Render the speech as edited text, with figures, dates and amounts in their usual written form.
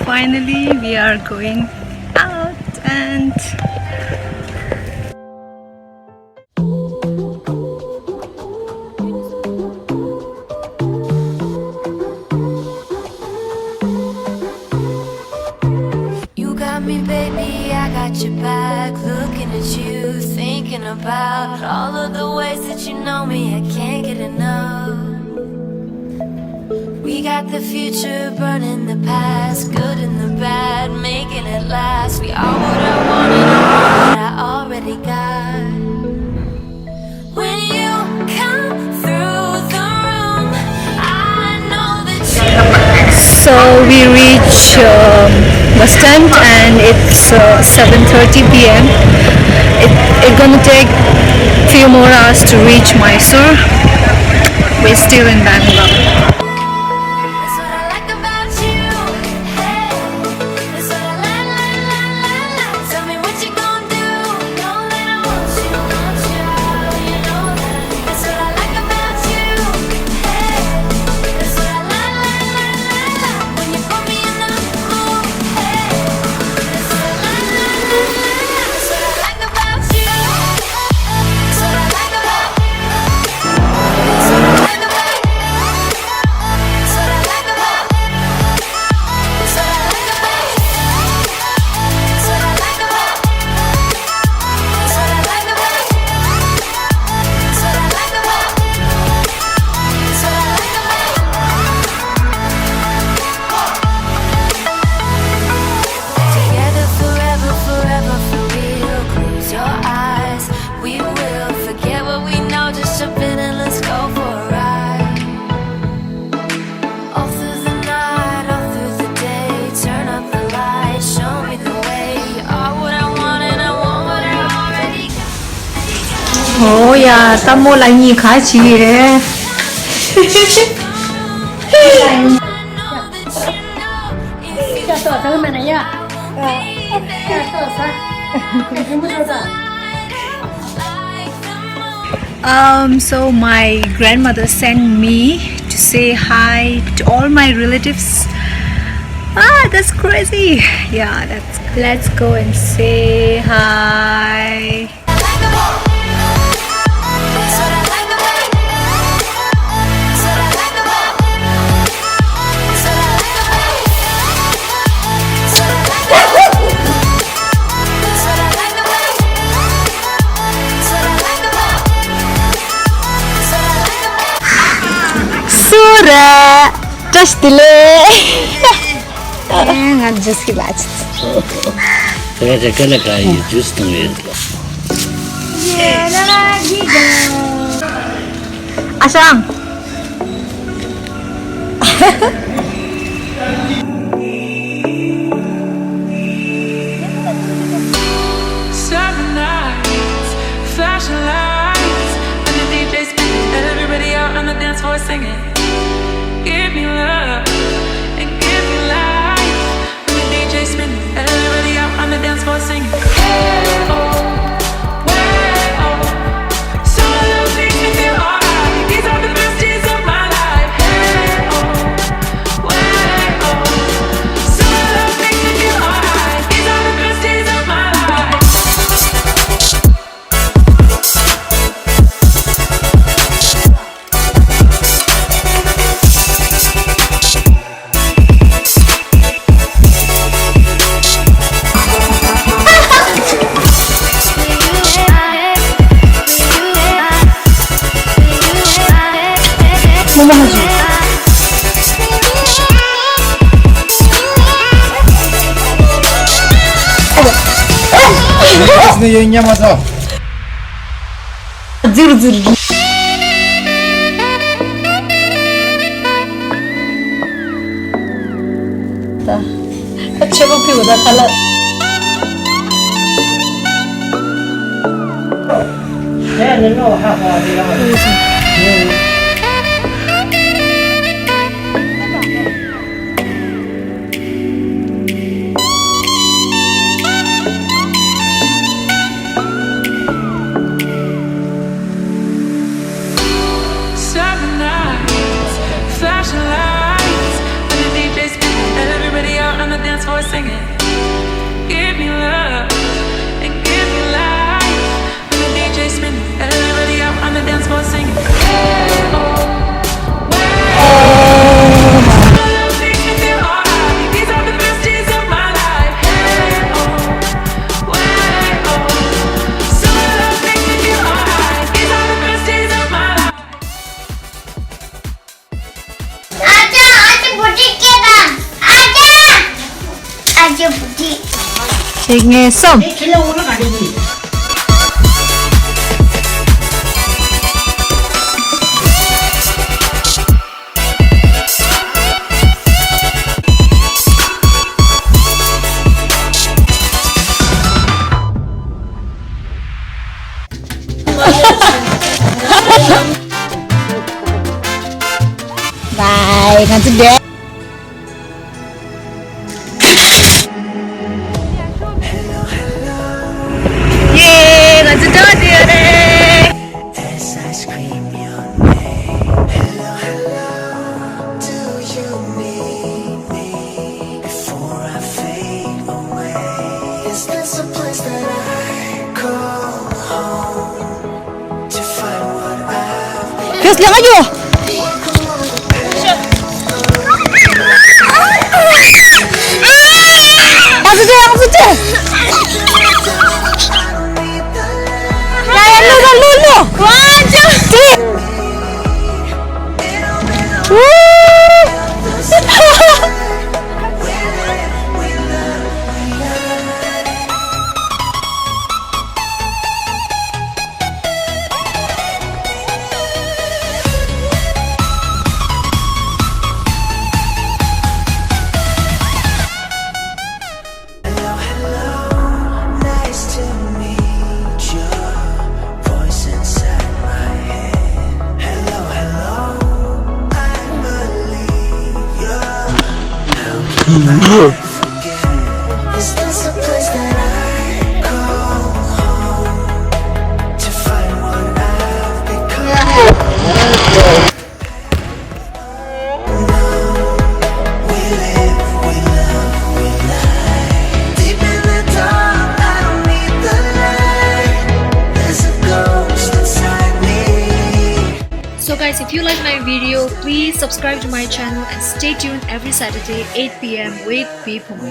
finally we are going out and You got me, baby, I got your back. Looking at you, thinking about all of the ways that you know me. I can't get enough. We got the future burning the past, good and the bad, making it last. We are what I wanted, all what I already got. When you come through the room, I know that you. so we reach bus stand and it's 7:30 p.m. It's gonna take few more hours to reach Mysore. We're still in Bangalore. That's what I like about you. Hey, that's what I like. Tell me what you gonna do. You know that I want you, you know that. That's what I like about you. Hey, that's what I like. When you put me in the mood. Hey, that's what I like. That's what I like about you. That's what I like about you. That's what I like about you. Together forever, forever for real. Close your eyes, we will forget what we know. Just jump in and let's go for a ride. All through the night, all through the day. Turn up the lights, show me the way. You are what I want and I want what I already got. Oh yeah, tamo là nhị khá chi đấy. I know that you know if you Cho tôi mà này ạ. Cho tôi sao? Không có sao. So my grandmother sent me to say hi to all my relatives. That's crazy. Yeah, let's go and say hi. That's what I like about you. That's what I like about you. That's what I like about you. That's what I like about you. That's what I like about you. That's what I like about you. That's what I like about you. Sura, just delay. I'm just relaxed. Ternyata kena kayu justru itu. Asang. Summer nights, flashing lights, and the DJ spinning, everybody out on the dance floor singing. Give me love and give me life. And the DJ spinning, everybody out on the dance floor singing. Hey oh, way oh, some of those things make me feel alright. These are the best days of my life. Hey oh, way oh, some of those things make me feel alright. These are the best days of my life. Aslında yengem adı. Zır zır. अच्छा को फिर उधर colour Flashing lights, and the DJ spinning, everybody out on the dance voice singing. Give me love and give me life. And the DJ spinning, everybody out on the dance floor singing. Hey, oh, way, oh. Love makes me feel alright. These are the best days of my life. Hey, oh, way, oh. So love makes me feel alright. These are the best days of my life. 아주 부디 생일 썸. Bye, ngantuk deh. Yeay, ngantuk banget ya deh. Guys, lihat aja. Maksudnya. Lulu. Wajah. Is this a place that I call home to find what I've become? We live, we love, we lie. Deep in the dark, I don't need the light. There's a ghost inside me. So guys, if you like my video, please subscribe to my channel and stay tuned every Saturday 8 p.m. with Beepom.